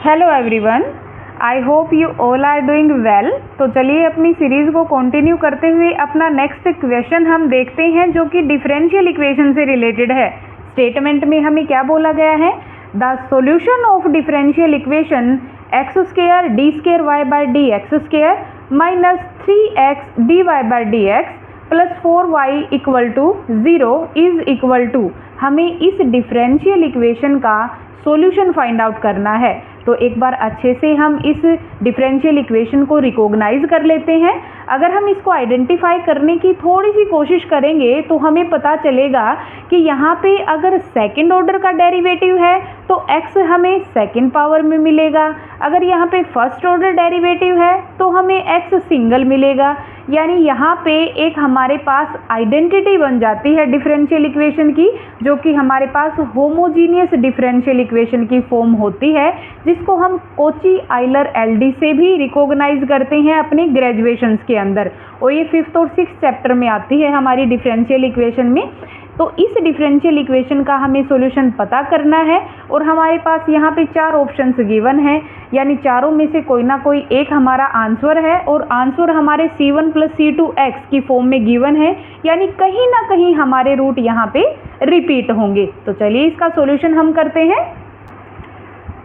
Hello everyone, I hope you all are doing well. तो चलिए अपनी सीरीज़ को कंटिन्यू करते हुए अपना नेक्स्ट क्वेश्चन हम देखते हैं जो कि डिफरेंशियल इक्वेशन से रिलेटेड है। स्टेटमेंट में हमें क्या बोला गया है? The solution of differential equation X square D square Y by D X square minus 3x D Y by D X plus 4y equal to 0 is equal to, हमें इस डिफरेंशियल इक्वेशन का solution find out करना है। तो एक बार अच्छे से हम इस डिफरेंशियल इक्वेशन को रिकॉग्नाइज कर लेते हैं। अगर हम इसको आइडेंटिफाई करने की थोड़ी सी कोशिश करेंगे तो हमें पता चलेगा कि यहाँ पे अगर सेकंड ऑर्डर का डेरिवेटिव है तो x हमें सेकंड पावर में मिलेगा, अगर यहाँ पे फर्स्ट ऑर्डर डेरिवेटिव है तो हमें x सिंगल मिलेगा। यानी यहाँ पे एक हमारे पास आइडेंटिटी बन जाती है डिफरेंशियल इक्वेशन की, जो कि हमारे पास होमोजीनियस डिफरेंशियल इक्वेशन की फॉर्म होती है, जिसको हम कोची आइलर एलडी से भी रिकॉग्नाइज करते हैं अपने ग्रेजुएशंस के अंदर, और ये 5th और 6th चैप्टर में आती है हमारी डिफरेंशियल इक्वेशन में। तो इस डिफरेंशियल इक्वेशन का हमें सॉल्यूशन पता करना है और हमारे पास यहाँ पे 4 ऑप्शंस गिवन है, यानी चारों में से कोई ना कोई एक हमारा आंसर है और आंसर हमारे c1 + c2x की फॉर्म में गिवन है, यानी कहीं ना कहीं हमारे रूट यहाँ पे रिपीट होंगे। तो चलिए इसका सॉल्यूशन हम करते हैं।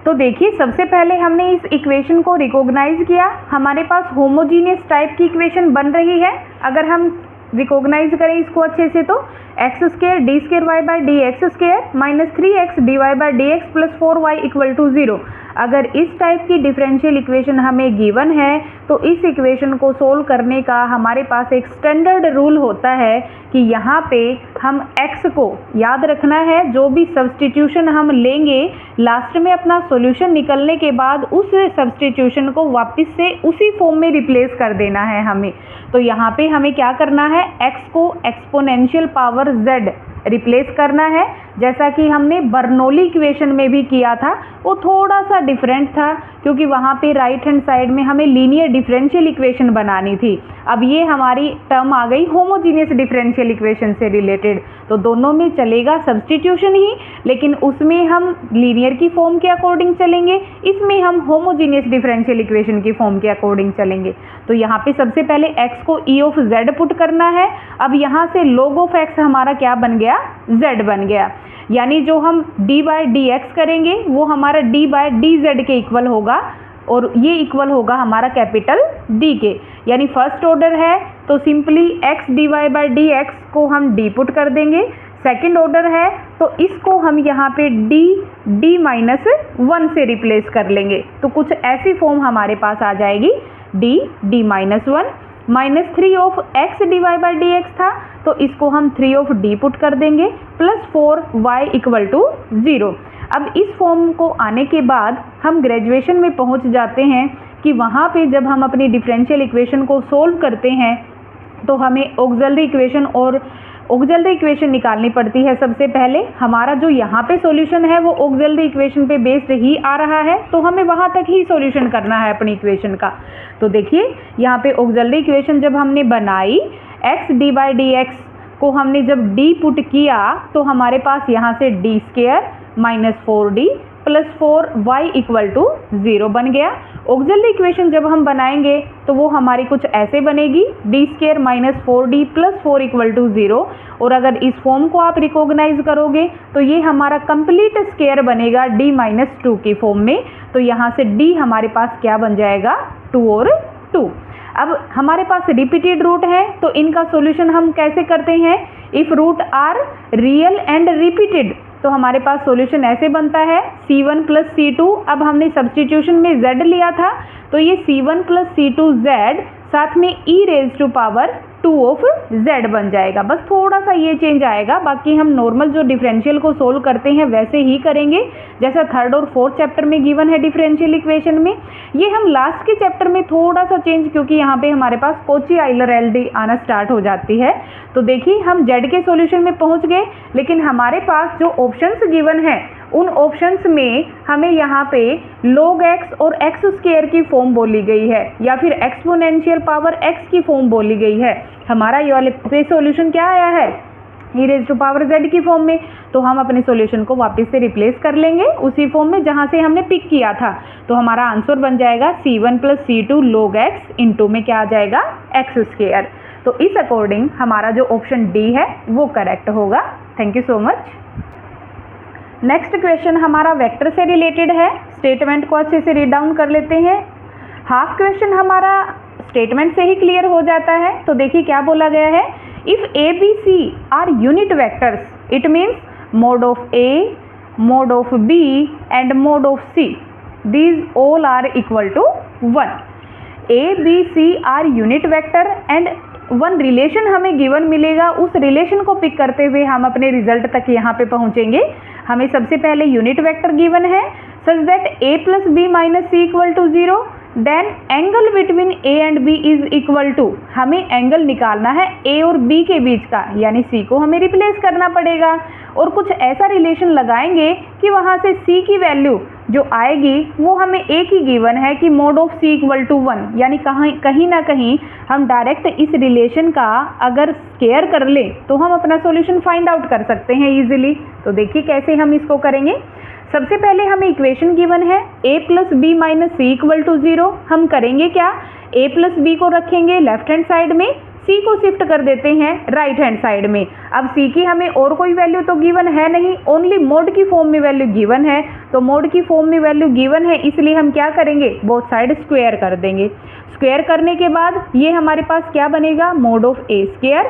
तो देखिए, सबसे पहले हमने इस इक्वेशन को रिकॉग्नाइज किया, हमारे पास होमोजीनियस टाइप की इक्वेशन बन रही है। अगर हम रिकॉग्नाइज करें इसको अच्छे से तो X square D square Y by D X square minus 3x D Y by D X plus 4y equal to 0। अगर इस टाइप की डिफरेंशियल इक्वेशन हमें गिवन है तो इस इक्वेशन को सोल्व करने का हमारे पास एक स्टैंडर्ड रूल होता है कि यहाँ पे हम x को याद रखना है, जो भी सब्सटीट्यूशन हम लेंगे लास्ट में अपना सॉल्यूशन निकलने के बाद उस सब्सटीट्यूशन को वापस से उसी फॉर्म में रिप्लेस कर देना है हमें। तो यहाँ पे हमें क्या करना है, x को एक्सपोनेंशियल पावर z रिप्लेस करना है, जैसा कि हमने बर्नौली इक्वेशन में भी किया था। वो थोड़ा सा डिफरेंट था क्योंकि वहाँ पे राइट हैंड साइड में हमें लीनियर डिफरेंशियल इक्वेशन बनानी थी। अब ये हमारी टर्म आ गई होमोजीनियस डिफरेंशियल इक्वेशन से रिलेटेड, तो दोनों में चलेगा सब्सटीट्यूशन ही, लेकिन उसमें हम लीनियर की फॉर्म के अकॉर्डिंग चलेंगे, इसमें हम होमोजीनियस डिफरेंशियल इक्वेशन की फॉर्म के अकॉर्डिंग चलेंगे। तो यहाँ पे सबसे पहले x को e ऑफ z पुट करना है। अब यहाँ से log ऑफ x हमारा क्या बन गया, z बन गया, यानी जो हम d बाय डी एक्स करेंगे वो हमारा d बाय डी जेड के इक्वल होगा, और ये इक्वल होगा हमारा कैपिटल D के, यानी फर्स्ट ऑर्डर है तो simply x D Y by D X को हम d पुट कर देंगे। सेकंड ऑर्डर है तो इसको हम यहाँ पे d माइनस 1 से रिप्लेस कर लेंगे, तो कुछ ऐसी फॉर्म हमारे पास आ जाएगी d minus 1 minus 3 of x D Y by D X था, तो इसको हम 3 ऑफ d पुट कर देंगे प्लस 4y इक्वल टू 0। अब इस फॉर्म को आने के बाद हम ग्रेजुएशन में पहुंच जाते हैं कि वहाँ पे जब हम अपनी डिफरेंशियल इक्वेशन को सोल्व करते हैं तो हमें ऑक्सिलरी इक्वेशन और ऑक्सिलरी इक्वेशन निकालनी पड़ती है। सबसे पहले हमारा जो यहाँ पे सॉल्यूशन है वो ऑक्सिलरी इक्वेशन पे बेस्ड ही आ रहा है, तो हमें वहाँ तक ही सॉल्यूशन करना है अपनी इक्वेशन का। तो देखिए यहाँ पे ऑक्सिलरी इक्वेशन जब हमने बनाई, x D by D X को हमने जब d पुट किया तो हमारे पास यहाँ से d square minus 4d plus 4y equal to 0 बन गया। ऑक्सिलरी इक्वेशन जब हम बनाएंगे तो वो हमारी कुछ ऐसे बनेगी, d square minus 4d plus 4 equal to 0, और अगर इस फॉर्म को आप रिकॉग्नाइज करोगे तो ये हमारा कंप्लीट स्क्वायर बनेगा d माइनस 2 की फॉर्म में। तो यहाँ से d हमारे पास क्या बन जाएगा, 2 और 2। अब हमारे पास रिपीटेड रूट है तो इनका सॉल्यूशन हम कैसे करते हैं, if root are real and repeated, तो हमारे पास सॉल्यूशन ऐसे बनता है c1 + c2। अब हमने सब्सटीट्यूशन में z लिया था तो ये c1 + c2z साथ में e raised to power 2 of z बन जाएगा। बस थोड़ा सा ये चेंज आएगा, बाकी हम नॉर्मल जो डिफरेंशियल को सोल्व करते हैं वैसे ही करेंगे जैसा 3rd और 4th चैप्टर में गिवन है डिफरेंशियल इक्वेशन में। ये हम लास्ट के चैप्टर में थोड़ा सा चेंज, क्योंकि यहाँ पे हमारे पास कोची आइलर एलडी आना स्टार्ट हो जाती है। तो देखिए हम z के सॉल्यूशन में पहुँच गए, लेकिन हमारे पास जो ऑप्शंस गिवन है उन ऑप्शंस में हमें यहाँ पे log x और x स्क्वायर की फॉर्म बोली गई है, या फिर एक्सपोनेंशियल पावर x की फॉर्म बोली गई है। हमारा ये वाले पे सॉल्यूशन क्या आया है, e raise to power Z की फॉर्म में, तो हम अपने सॉल्यूशन को वापस से रिप्लेस कर लेंगे उसी फॉर्म में जहाँ से हमने पिक किया था। तो हमारा आंसर बन जाएगा c1 + c2 log x into में क्या आ जाएगा x²। तो इस अकॉर्डिंग हमारा जो ऑप्शन डी है वो करेक्ट होगा। Thank you so much. Next question हमारा वेक्टर से रिलेटेड है। स्टेटमेंट को अच्छे से रीड डाउन कर लेते हैं। हाफ क्वेश्चन हमारा स्टेटमेंट से ही क्लियर हो जाता है। तो देखिए क्या बोला गया है, if A B C are unit vectors it means mod of A, mod of B and mod of C, these all are equal to 1। A B C are unit vector and one relation हमें given मिलेगा, उस relation को pick करते हुए हम अपने result तक यहाँ पे पहुँचेंगे। हमें सबसे पहले यूनिट वेक्टर गिवन है such that a + b - c = 0, then angle between a and b is equal to, हमें एंगल निकालना है a और b के बीच का, यानी c को हमें रिप्लेस करना पड़ेगा और कुछ ऐसा रिलेशन लगाएंगे कि वहाँ से c की वैल्यू जो आएगी वो हमें एक ही गिवन है कि मोड ऑफ c = 1, यानी कहीं ना कहीं हम डायरेक्ट इस रिलेशन का अगर स्क्वायर कर ले तो हम अपना सॉल्यूशन फाइंड आउट कर सकते हैं इजीली। तो देखिए कैसे हम इसको करेंगे। सबसे पहले हमें इक्वेशन गिवन है a + b - c = 0। हम करेंगे क्या, a + b को रखेंगे लेफ्ट हैंड साइड में, c को शिफ्ट कर देते हैं राइट हैंड साइड में। अब c की हमें और कोई वैल्यू तो गिवन है नहीं, ओनली मोड की फॉर्म में वैल्यू गिवन है। तो मोड की फॉर्म में वैल्यू गिवन है इसलिए हम क्या करेंगे, बोथ साइड स्क्वायर कर देंगे। स्क्वायर करने के बाद ये हमारे पास क्या बनेगा, mod of a²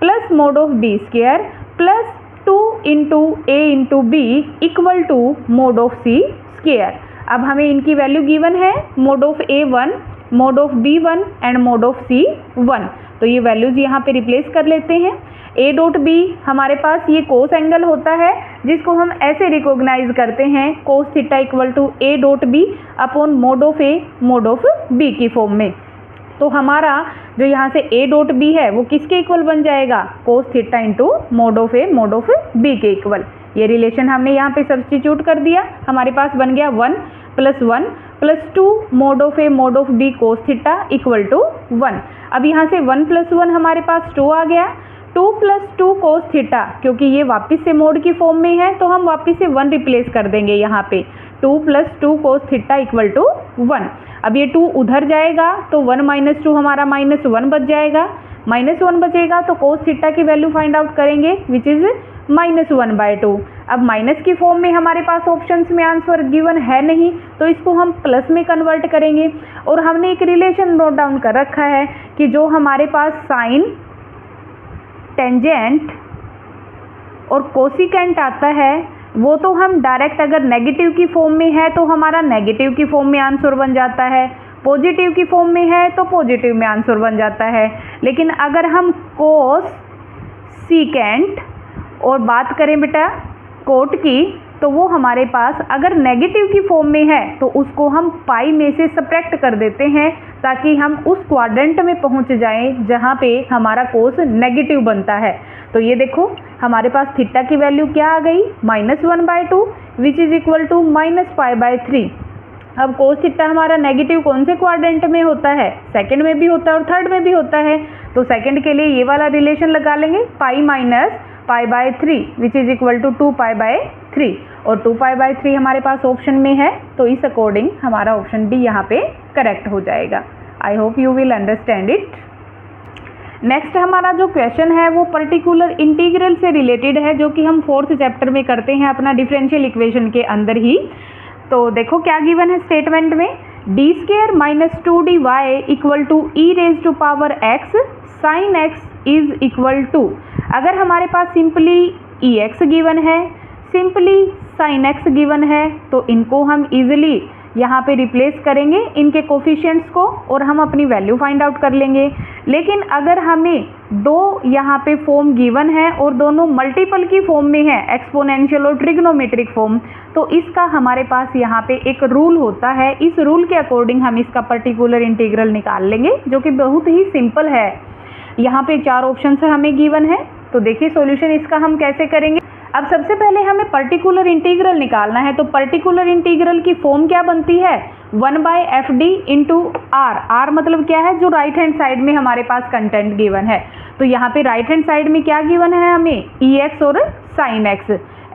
plus mod of b² plus 2 × a × b equal to mod of c²। अब हमें इनकी वैल्यू गिवन है, mod of a1, mod of b1 and mod of c1। तो ये वैल्यूज यहाँ पे रिप्लेस कर लेते हैं। a.b हमारे पास ये कोस एंगल होता है जिसको हम ऐसे रिकॉग्नाइज करते हैं cos θ = a.b upon mode of a mode of b की फॉर्म में। तो हमारा जो यहाँ से a.b है वो किसके इक्वल बन जाएगा, cos θ × mode of a mode of b के इक्वल। ये रिलेशन हमने यहाँ पे सब्स्टिट्यूट कर दिया, हमारे पास बन गया 1 + 1 + 2 mode of a mode of b cos θ = 1। अब यहाँ से 1 + 1 हमारे पास 2 आ गया, 2 + 2 cos θ, क्योंकि ये वापस से मोड की फॉर्म में है तो हम वापस से 1 रिप्लेस कर देंगे यहाँ पे, 2 + 2 cos θ = 1। अब ये 2 उधर जाएगा तो 1 - 2 हमारा -1 बच जाएगा, -1 बचेगा तो cos θ की वैल्यू फाइंड आउट करेंगे विच इज़ -1/2। अब माइनस की फॉर्म में हमारे पास ऑप्शंस में आंसर गिवन है नहीं तो इसको हम प्लस में कन्वर्ट करेंगे। और हमने एक रिलेशन नोट डाउन कर रखा है कि जो हमारे पास साइन, टेंजेंट और कोसिकेंट आता है वो तो हम डायरेक्ट अगर नेगेटिव की फॉर्म में है तो हमारा नेगेटिव की फॉर्म में आंसर बन जाता है, पॉजिटिव की फॉर्म में है तो पॉजिटिव में आंसर बन जाता है। लेकिन अगर हम कोस, सीकेंट और बात करें बेटा कोट की तो वो हमारे पास अगर नेगेटिव की फॉर्म में है तो उसको हम पाई में से सब्ट्रैक्ट कर देते हैं ताकि हम उस क्वाड्रेंट में पहुंच जाएं जहां पे हमारा कोस नेगेटिव बनता है। तो ये देखो हमारे पास थीटा की वैल्यू क्या आ गई, -1/2 विच इज इक्वल टू -π/3। अब कोस थीटा हमारा नेगेटिव कौन से क्वाड्रेंट में होता है, सेकंड में भी होता है और थर्ड में भी होता है। तो सेकंड के लिए ये वाला रिलेशन लगा लेंगे, π - π/3 विच इज इक्वल टू 2π/3 और 2π/3 हमारे पास ऑप्शन में है। तो इस अकॉर्डिंग हमारा ऑप्शन डी यहाँ पे करेक्ट हो जाएगा। आई hope you will understand it. Next हमारा जो क्वेश्चन है वो पर्टिकुलर इंटीग्रल से रिलेटेड है जो कि हम 4th चैप्टर में करते हैं अपना डिफरेंशियल इक्वेशन के अंदर ही। तो देखो क्या गिवन है स्टेटमेंट में, d² - 2dy equal to e⁻x sin x is equal to, अगर हमारे पास सिंपली ex गिवन है, सिंपली sin x गिवन है तो इनको हम इजीली यहाँ पे रिप्लेस करेंगे इनके कोफिशिएंट्स को और हम अपनी वैल्यू फाइंड आउट कर लेंगे। लेकिन अगर हमें दो यहाँ पे फॉर्म गिवन है और दोनों मल्टीपल की फॉर्म में है, एक्सपोनेंशियल और ट्रिग्नोमेट्रिक फॉर्म, तो इसका हमारे पास यहाँ पे एक रूल होता है। इस रूल के अकॉर्डिंग हम इसका पर्टिकुलर इंटीग्रल निकाल लेंगे जो कि बहुत ही सिंपल है। यहाँ पे 4 ऑप्शन हमें गिवन है। तो देखिए सॉल्यूशन इसका हम कैसे करेंगे। अब सबसे पहले हमें पर्टिकुलर इंटीग्रल निकालना है। तो पर्टिकुलर इंटीग्रल की फॉर्म क्या बनती है, 1/FD इंटू आर। आर मतलब क्या है, जो राइट हैंड साइड में हमारे पास कंटेंट गिवन है। तो यहाँ पे राइट हैंड साइड में क्या गिवन है हमें, EX और sin x।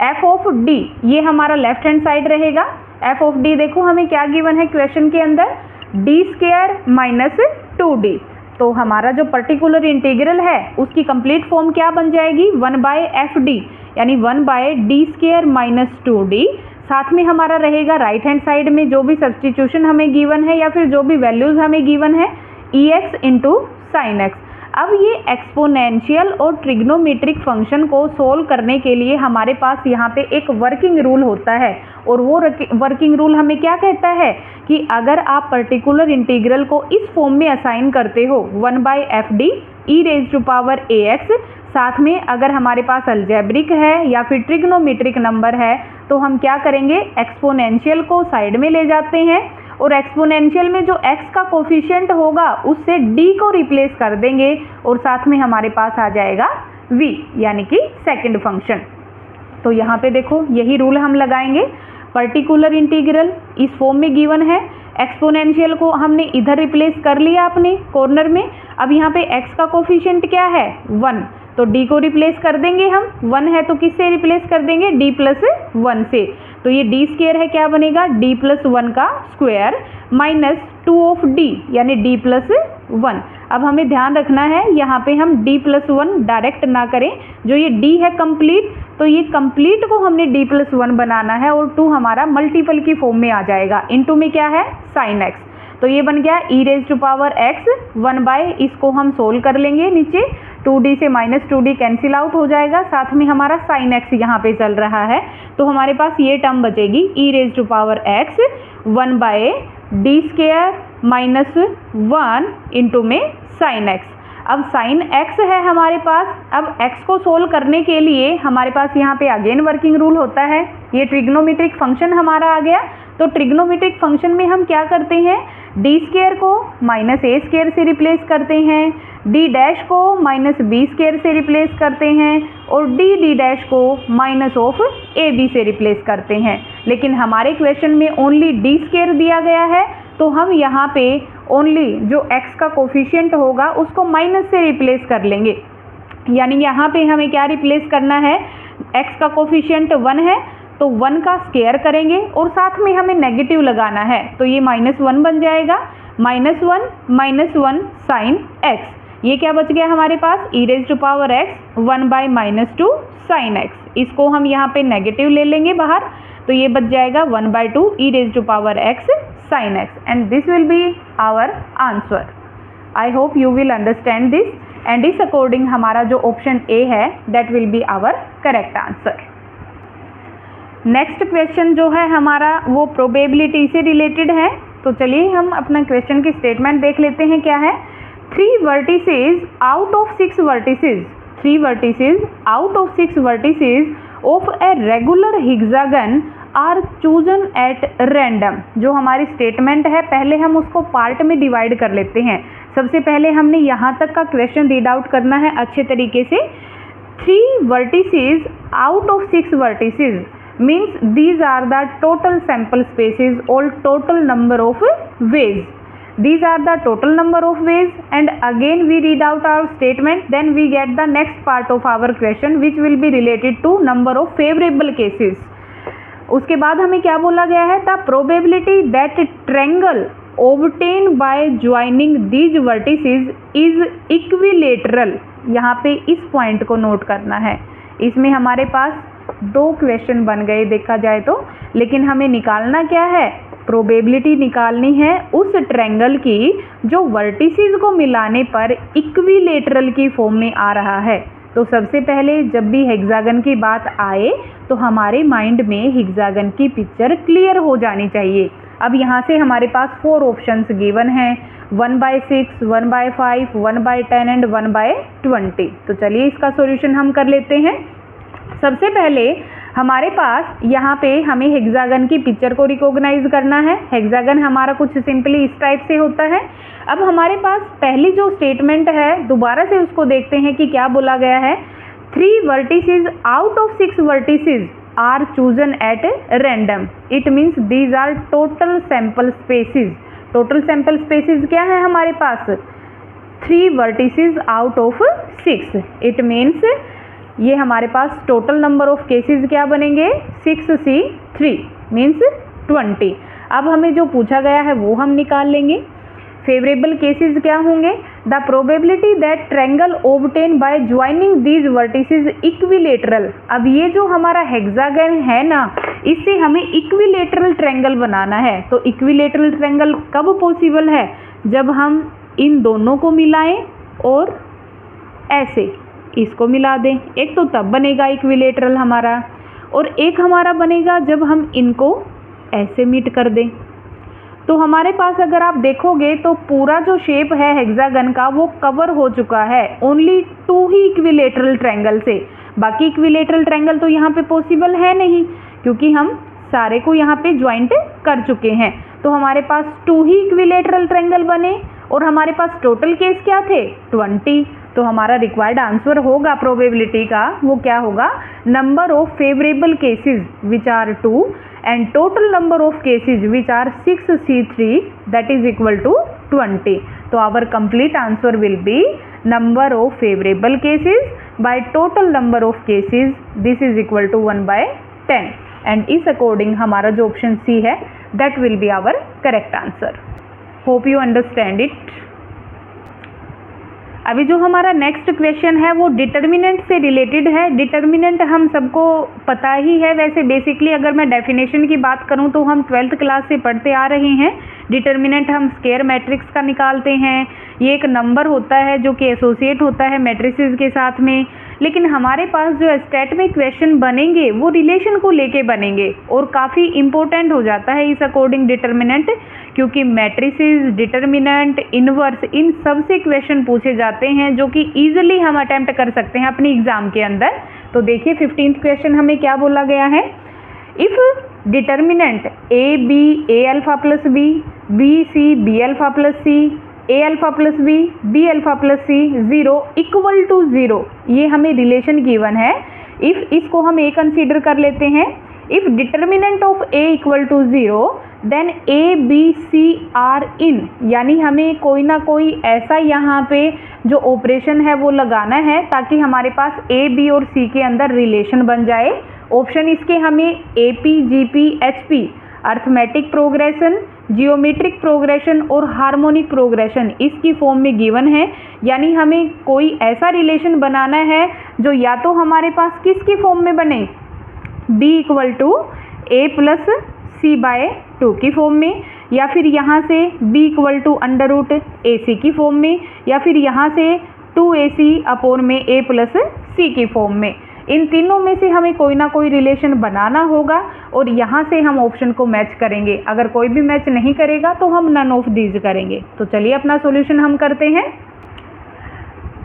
f of d ये हमारा लेफ्ट हैंड साइड रहेगा। f ऑफ d देखो हमें क्या गिवन है क्वेश्चन के अंदर, d² माइनस 2d। तो हमारा जो पर्टिकुलर इंटीग्रल है उसकी कंप्लीट फॉर्म क्या बन जाएगी, 1/FD यानी 1/d² माइनस 2d। साथ में हमारा रहेगा राइट हैंड साइड में जो भी सब्स्टिट्यूशन हमें गिवन है या फिर जो भी वैल्यूज हमें गिवन है, EX इंटू sin x। अब ये एक्सपोनेंशियल और ट्रिग्नोमेट्रिक फंक्शन को सोल्व करने के लिए हमारे पास यहाँ पे एक वर्किंग रूल होता है, और वो वर्किंग रूल हमें क्या कहता है कि अगर आप पर्टिकुलर इंटीग्रल को इस फॉर्म में असाइन करते हो 1/FD e⁻ax, साथ में अगर हमारे पास अलजेब्रिक है या फिर ट्रिग्नोमेट्रिक नंबर है तो हम क्या करेंगे, एक्सपोनेंशियल को साइड में ले जाते हैं और एक्सपोनेंशियल में जो x का कोफिशिएंट होगा उससे d को रिप्लेस कर देंगे और साथ में हमारे पास आ जाएगा v यानी कि सेकंड फंक्शन। तो यहाँ पे देखो यही रूल हम लगाएंगे। पर्टिकुलर इंटीग्रल इस फॉर्म में गिवन है, एक्सपोनेंशियल को हमने इधर रिप्लेस कर लिया अपने कॉर्नर में। अब यहाँ पे x का कोफिशिएंट क्या है, 1, तो d को रिप्लेस कर देंगे हम, 1 है तो किससे रिप्लेस कर देंगे, d प्लस 1 से। तो ये d² है, क्या बनेगा, d प्लस 1 का स्क्वायर माइनस 2 ऑफ d यानी d प्लस 1। अब हमें ध्यान रखना है यहाँ पे हम d प्लस 1 डायरेक्ट ना करें, जो ये d है कंप्लीट, तो ये कंप्लीट को हमने d प्लस 1 बनाना है और 2 हमारा मल्टीपल की फॉर्म में आ जाएगा। इनटू में क्या है, sin x। तो ये बन गया e⁻x 1/, इसको हम सोल्व कर लेंगे नीचे, 2d से माइनस 2d कैंसिल आउट हो जाएगा, साथ में हमारा sin x यहाँ पे चल रहा है। तो हमारे पास ये टर्म बचेगी e⁻x 1/d² माइनस 1 इंटू में sin x। अब sin x है हमारे पास। अब x को सोल्व करने के लिए हमारे पास यहाँ पे अगेन वर्किंग रूल होता है। ये ट्रिग्नोमेट्रिक फंक्शन हमारा आ गया। तो ट्रिग्नोमेट्रिक फंक्शन में हम क्या करते हैं, d² को -a² से रिप्लेस करते हैं, d' को -b² से रिप्लेस करते हैं और d' को -ab से रिप्लेस करते हैं। लेकिन हमारे क्वेश्चन में ओनली d² दिया गया है, तो हम यहाँ पे ओनली जो x का कोफिशिएंट होगा उसको माइनस से रिप्लेस कर लेंगे। यानी यहाँ पे हमें क्या रिप्लेस करना है, x का कोफिशिएंट 1 है तो 1 का स्क्वायर करेंगे और साथ में हमें नेगेटिव लगाना है, तो ये -1 बन जाएगा, -1 sin x। ये क्या बच गया हमारे पास, e⁻x 1/-2 sin x। इसको हम यहाँ पे नेगेटिव ले लेंगे बाहर, तो ये बच जाएगा 1/2 e⁻x sin x, and this will be our answer. I hope you will understand this, and इस अकॉर्डिंग हमारा जो ऑप्शन ए है that will be our correct answer. Next question जो है हमारा वो प्रोबेबिलिटी से रिलेटेड है। तो चलिए हम अपना क्वेश्चन की स्टेटमेंट देख लेते हैं क्या है। 3 vertices out of 6 vertices, 3 vertices out of 6 vertices of a regular hexagon are chosen at random। जो हमारी स्टेटमेंट है पहले हम उसको पार्ट में डिवाइड कर लेते हैं। सबसे पहले हमने यहाँ तक का क्वेश्चन रीड आउट करना है अच्छे तरीके से। 3 vertices out of 6 vertices means these are the total sample spaces or total number of ways. These are the total number of ways, and again we read out our statement, then we get the next part of our question which will be related to number of favorable cases. उसके बाद हमें क्या बोला गया है, the probability that triangle obtained by joining these vertices is equilateral। यहाँ पे इस पॉइंट को नोट करना है। इसमें हमारे पास 2 क्वेश्चन बन गए देखा जाए तो, लेकिन हमें निकालना क्या है, प्रोबेबिलिटी निकालनी है उस ट्रायंगल की जो वर्टिसेस को मिलाने पर इक्विलेटरल की फॉर्म में आ रहा है। तो सबसे पहले जब भी हेक्सागन की बात आए तो हमारे माइंड में हेक्सागन की पिक्चर क्लियर हो जानी चाहिए। अब यहाँ से हमारे पास 4 ऑप्शंस गिवन हैं, 1/6, 1/5, 1/10 एंड 1/20। तो चलिए इसका सॉल्यूशन हम कर लेते हैं। सबसे पहले हमारे पास यहाँ पे हमें हेक्सागन की पिक्चर को रिकॉग्नाइज करना है। हेक्सागन हमारा कुछ सिंपली इस टाइप से होता है। अब हमारे पास पहली जो स्टेटमेंट है दोबारा से उसको देखते हैं कि क्या बोला गया है। 3 vertices out of 6 vertices are chosen at random. It means these are total sample spaces. Total sample spaces क्या है हमारे पास? 3 vertices out of 6. It means ये हमारे पास total number of cases क्या बनेंगे? 6C3 means 20. अब हमें जो पूछा गया है वो हम निकाल लेंगे। फेवरेबल केसेस क्या होंगे? The probability that triangle obtain by joining these vertices equilateral. अब ये जो हमारा हेक्सागन है ना, इससे हमें इक्विलेटरल ट्रायंगल बनाना है। तो इक्विलेटरल ट्रायंगल कब पॉसिबल है? जब हम इन दोनों को मिलाएं और ऐसे इसको मिला दें। एक तो तब बनेगा इक्विलेटरल हमारा, और एक हमारा बनेगा जब हम इनको ऐसे मीट कर दें। तो हमारे पास अगर आप देखोगे तो पूरा जो शेप है हेक्सागन का वो कवर हो चुका है ओनली 2 ही इक्विलेटरल ट्रायंगल से। बाकी इक्विलेटरल ट्रायंगल तो यहाँ पे पॉसिबल है नहीं, क्योंकि हम सारे को यहाँ पे ज्वाइंट कर चुके हैं। तो हमारे पास 2 ही इक्विलेटरल ट्रायंगल बने और हमारे पास टोटल केस क्या थे? 20। तो हमारा रिक्वायर्ड आंसर होगा प्रोबेबिलिटी का, वो क्या होगा? Number of favourable cases which are 2 and total number of cases which are 6C3 that is equal to 20. So our complete answer will be number of favorable cases by total number of cases, this is equal to 1/10 and इस according हमारा जो option C है that will be our correct answer. Hope you understand it. अभी जो हमारा next question है वो determinant से रिलेटेड है। डिटर्मिनेंट हम सबको पता ही है, वैसे बेसिकली अगर मैं डेफिनेशन की बात करूं तो हम 12th क्लास से पढ़ते आ रहे हैं। डिटर्मिनेंट हम स्क्वायर मैट्रिक्स का निकालते हैं। ये एक नंबर होता है जो कि एसोसिएट होता है मैट्रिसेस के साथ में, लेकिन हमारे पास जो स्टेट में क्वेश्चन बनेंगे वो रिलेशन को लेके बनेंगे और काफ़ी इंपॉर्टेंट हो जाता है इस अकॉर्डिंग डिटर्मिनेंट, क्योंकि मैट्रिसेस, डिटर्मिनेंट, इनवर्स, इन सब से क्वेश्चन पूछे जाते हैं जो कि ईजिली हम अटेम्प्ट कर सकते हैं अपनी एग्जाम के अंदर। तो देखिए 15th क्वेश्चन हमें क्या बोला गया है? If determinant A B A alpha plus B C B alpha plus C, A alpha plus B alpha plus C 0 equal to 0, ये हमें रिलेशन गिवन है। इफ इसको हम ए कंसीडर कर लेते हैं। If determinant of A equal to 0 then A B C are in, यानी हमें कोई ना कोई ऐसा यहाँ पे जो ऑपरेशन है वो लगाना है ताकि हमारे पास ए बी और सी के अंदर रिलेशन बन जाए। ऑप्शन इसके हमें A P G P H P, arithmetic progression, geometric progression और हार्मोनिक प्रोग्रेशन इसकी फॉर्म में गिवन है। यानी हमें कोई ऐसा रिलेशन बनाना है जो या तो हमारे पास किसकी फॉर्म में बने? b equal to A plus C by 2 की फॉर्म में, या फिर यहाँ से b equal to under root A C की फॉर्म में, या फिर यहाँ से 2ac अपॉन में a प्लस सी की फॉर्म में। इन तीनों में से हमें कोई ना कोई रिलेशन बनाना होगा और यहाँ से हम ऑप्शन को मैच करेंगे। अगर कोई भी मैच नहीं करेगा तो हम नन ऑफ दीज करेंगे। तो चलिए अपना सॉल्यूशन हम करते हैं।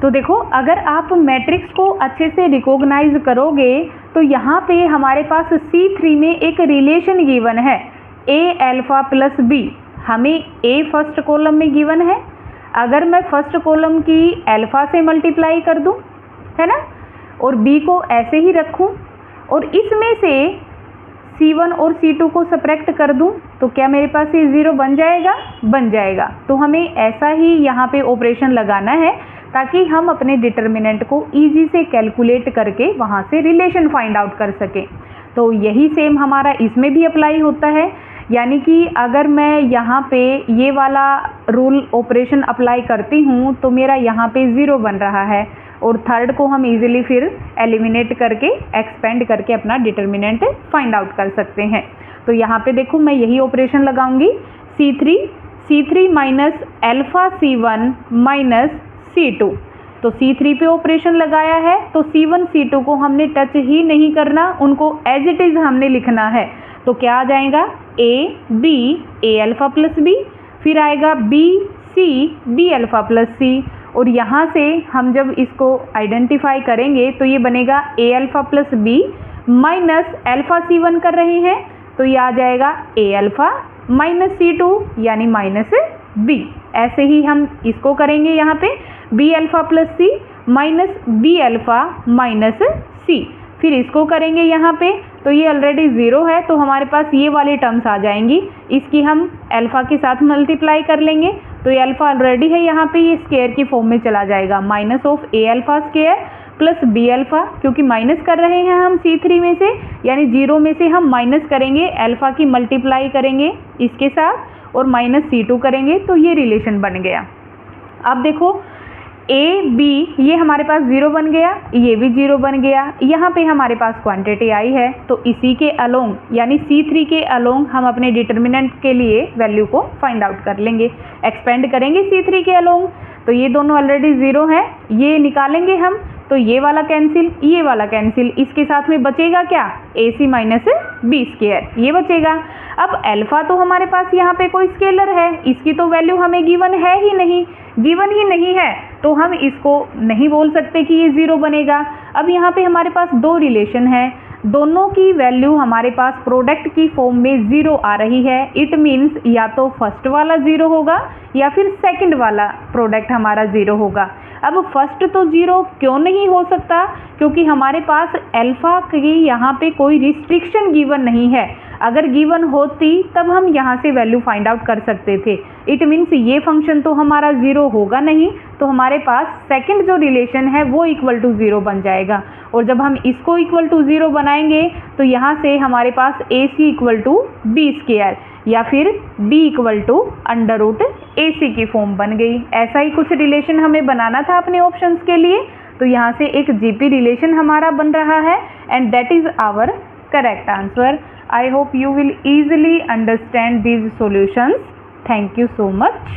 तो देखो, अगर आप मैट्रिक्स को अच्छे से रिकॉग्नाइज करोगे तो यहाँ पे हमारे पास C3 में एक रिलेशन गिवन है a अल्फा प्लस b। हमें a फर्स्ट कॉलम में गिवन है। अगर मैं फर्स्ट कॉलम की अल्फा से मल्टीप्लाई कर दूँ, है ना, और b को ऐसे ही रखूं और इसमें से C1 और C2 को सब्ट्रैक्ट कर दूं, तो क्या मेरे पास ये 0 बन जाएगा? बन जाएगा। तो हमें ऐसा ही यहाँ पे ऑपरेशन लगाना है ताकि हम अपने डिटर्मिनेंट को इजी से कैलकुलेट करके वहाँ से रिलेशन फाइंड आउट कर सकें। तो यही सेम हमारा इसमें भी अप्लाई होता है। यानी कि अगर मैं यहाँ पे ये वाला रूल ऑपरेशन अप्लाई करती हूँ तो मेरा यहाँ पे 0 बन रहा है और थर्ड को हम इजीली फिर एलिमिनेट करके एक्सपेंड करके अपना डिटर्मिनेंट फाइंड आउट कर सकते हैं। तो यहाँ पे देखो मैं यही ऑपरेशन लगाऊंगी, C3 minus alpha C1 minus C2। तो C3 पे ऑपरेशन लगाया है तो C1 C2 को हमने टच ही नहीं करना, उनको एज इट इज़ हमने लिखना है। तो क्या आ जाएगा? ए अल्फा प्लस बी, फिर आएगा बी अल्फा प्लस सी, और यहाँ से हम जब इसको आइडेंटिफाई करेंगे तो ये बनेगा A alpha plus B minus alpha C1 कर रहे हैं तो ये आ जाएगा ए अल्फा माइनस C2 यानी माइनस बी। ऐसे ही हम इसको करेंगे यहाँ पे B alpha plus C minus be alpha minus सी। फिर इसको करेंगे यहाँ पे तो ये ऑलरेडी 0 है, तो हमारे पास ये वाली टर्म्स आ जाएंगी, इसकी हम अल्फ़ा के साथ मल्टीप्लाई कर लेंगे। तो ये अल्फ़ा ऑलरेडी है यहाँ पे, ये स्क्वायर की फॉर्म में चला जाएगा, minus of A alpha square plus B alpha, क्योंकि माइनस कर रहे हैं हम C3 में से, यानी 0 में से हम माइनस करेंगे, अल्फ़ा की मल्टीप्लाई करेंगे इसके साथ और माइनस C2 करेंगे, तो ये रिलेशन बन गया। अब देखो ए बी ये हमारे पास 0 बन गया, ये भी 0 बन गया, यहाँ पे हमारे पास क्वांटिटी आई है, तो इसी के अलोंग यानी C3 के अलोंग हम अपने डिटर्मिनेंट के लिए वैल्यू को फाइंड आउट कर लेंगे, एक्सपेंड करेंगे C3 के अलोंग। तो ये दोनों ऑलरेडी 0 है, ये निकालेंगे हम, तो ये वाला कैंसिल, ये वाला कैंसिल, इसके साथ में बचेगा क्या, AC माइनस बी स्क्वायर, ये बचेगा। अब अल्फ़ा तो हमारे पास यहाँ पे कोई स्केलर है, इसकी तो वैल्यू हमें गिवन है ही नहीं, गिवन ही नहीं है, तो हम इसको नहीं बोल सकते कि ये 0 बनेगा। अब यहाँ पे हमारे पास दो रिलेशन है, दोनों की वैल्यू हमारे पास प्रोडक्ट की फॉर्म में 0 आ रही है। इट मीन्स या तो फर्स्ट वाला 0 होगा या फिर सेकंड वाला प्रोडक्ट हमारा 0 होगा। अब फर्स्ट तो 0 क्यों नहीं हो सकता, क्योंकि हमारे पास अल्फ़ा की यहाँ पे कोई रिस्ट्रिक्शन गिवन नहीं है, अगर गिवन होती तब हम यहाँ से वैल्यू फाइंड आउट कर सकते थे। इट मीन्स ये फंक्शन तो हमारा 0 होगा नहीं, तो हमारे पास सेकंड जो रिलेशन है वो इक्वल टू 0 बन जाएगा, और जब हम इसको इक्वल टू 0 बनाएंगे तो यहाँ से हमारे पास AC equal to B square या फिर B equal to under root AC की फॉर्म बन गई। ऐसा ही कुछ रिलेशन हमें बनाना था अपने ऑप्शंस के लिए, तो यहाँ से एक GP रिलेशन हमारा बन रहा है, and that is our correct answer. I hope you will easily understand these solutions. Thank you so much.